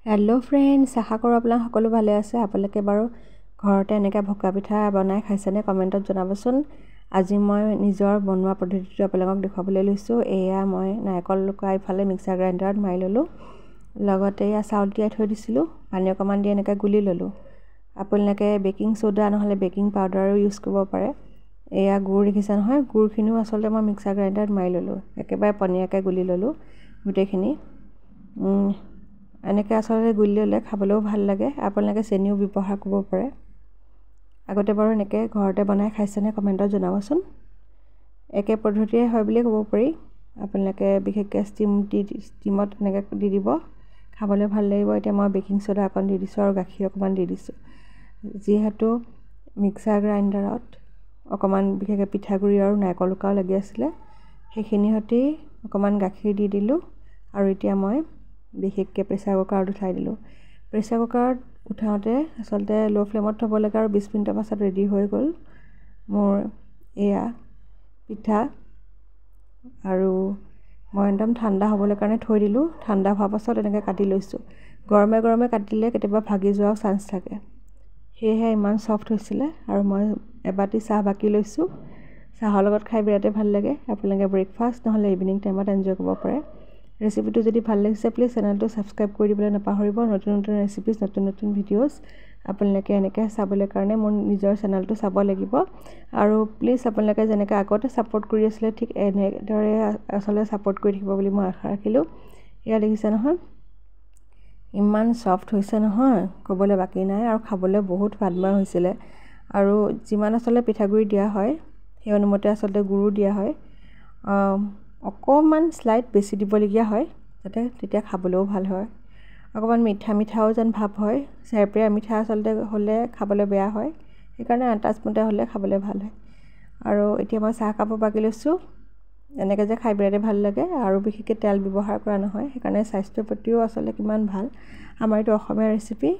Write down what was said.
Hello' friends, আশা কৰোঁ আপোনালোক সকলো ভালে আছে। আপোনালোকে বাৰু ঘৰতে এনেকৈ ভকা পিঠা বনাই খাইছেনে? কমেণ্টত জনাবচোন। আজি মই নিজৰ বনোৱা পদ্ধতিটো আপোনালোকক দেখুৱাবলৈ লৈছোঁ। এয়া মই নাৰিকল ৰুকা ইফালে মিক্সাৰ গ্ৰাইণ্ডাৰত মাৰি ল'লোঁ। লগতে এয়া চাউল তিয়াই থৈ দিছিলোঁ, পানী অকণমান দি এনেকৈ গুলি ল'লোঁ। আপোনালোকে বেকিং চ'ডা নহ'লে বেকিং পাউডাৰো ইউজ কৰিব পাৰে। এয়া গুড় দেখিছে নহয়, গুড়খিনিও আচলতে মই মিক্সাৰ গ্ৰাইণ্ডাৰত মাৰি ল'লোঁ। একেবাৰে পনীয়াকৈ গুলি ল'লোঁ গোটেইখিনি। এনেকৈ আচলতে গুলি ল'লে খাবলৈও ভাল লাগে। আপোনালোকে চেনিও ব্যৱহাৰ কৰিব পাৰে। আগতে বাৰু এনেকৈ ঘৰতে বনাই খাইছেনে? কমেণ্টত জনাবচোন। একে পদ্ধতিৰে হয় বুলিয়ে ক'ব পাৰি। আপোনালোকে বিশেষকৈ ষ্টিমত এনেকৈ দি দিব, খাবলৈ ভাল লাগিব। এতিয়া মই বেকিং চ'ডা অকণ দি দিছোঁ আৰু গাখীৰ অকণমান দি দিছোঁ। যিহেতু মিক্সাৰ গ্ৰাইণ্ডাৰত অকণমান বিশেষকৈ পিঠাগুড়ি আৰু নাৰিকল ৰুকাও লাগি আছিলে, সেইখিনি সৈতে অকণমান গাখীৰ দি দিলোঁ। আৰু এতিয়া মই বিশেষকৈ প্ৰেছাৰ কুকাৰত উঠাই দিলোঁ। প্ৰেছাৰ কুকাৰত উঠাওঁতে আচলতে ল' ফ্লেমত থ'ব লাগে আৰু 20 মিনিটৰ পাছত ৰেডি হৈ গ'ল মোৰ এয়া পিঠা। আৰু মই একদম ঠাণ্ডা হ'বলৈ কাৰণে থৈ দিলোঁ। ঠাণ্ডা হোৱাৰ পাছত এনেকৈ কাটি লৈছোঁ। গৰমে গৰমে কাটিলে কেতিয়াবা ভাগি যোৱাও চান্স থাকে, সেয়েহে ইমান ছফ্ট হৈছিলে। আৰু মই এবাটি চাহ বাকি লৈছোঁ। চাহৰ লগত খাই বিৰাটেই ভাল লাগে। আপোনালোকে ব্ৰেকফাষ্ট নহ'লে ইভিনিং টাইমত এনজয় কৰিব পাৰে। ৰেচিপিটো যদি ভাল লাগিছে প্লিজ চেনেলটো ছাবস্ক্ৰাইব কৰি দিবলৈ নাপাহৰিব। নতুন নতুন ৰেচিপিজ, নতুন নতুন ভিডিঅ'জ আপোনালোকে এনেকৈ চাবলৈ কাৰণে মোৰ নিজৰ চেনেলটো চাব লাগিব। আৰু প্লিজ আপোনালোকে যেনেকৈ আগতে ছাপোৰ্ট কৰি আছিলে, ঠিক এনেদৰে আচলতে ছাপোৰ্ট কৰি থাকিব বুলি মই আশা ৰাখিলোঁ। এয়া দেখিছে নহয়, ইমান ছফ্ট হৈছে নহয়, ক'বলৈ বাকী নাই। আৰু খাবলৈ বহুত সোৱাদময় হৈছিলে। আৰু যিমান আচলতে পিঠাগুড়ি দিয়া হয়, সেই অনুমতে আচলতে গুড়ো দিয়া হয়। অকণমান স্লাইড বেছি দিবলগীয়া হয়, যাতে তেতিয়া খাবলৈও ভাল হয়। অকণমান মিঠা মিঠাও যেন ভাৱ হয়। চেৰপেৰা মিঠা আচলতে হ'লে খাবলৈ বেয়া হয়, সেইকাৰণে আন্তাজমতে হ'লে খাবলৈ ভাল হয়। আৰু এতিয়া মই চাহকাপো বাকি লৈছোঁ। এনেকৈ যে খাই বিৰাটেই ভাল লাগে। আৰু বিশেষকৈ তেল ব্যৱহাৰ কৰা নহয়, সেইকাৰণে স্বাস্থ্যৰ প্ৰতিও আচলতে কিমান ভাল। আমাৰ এইটো অসমীয়া ৰেচিপি,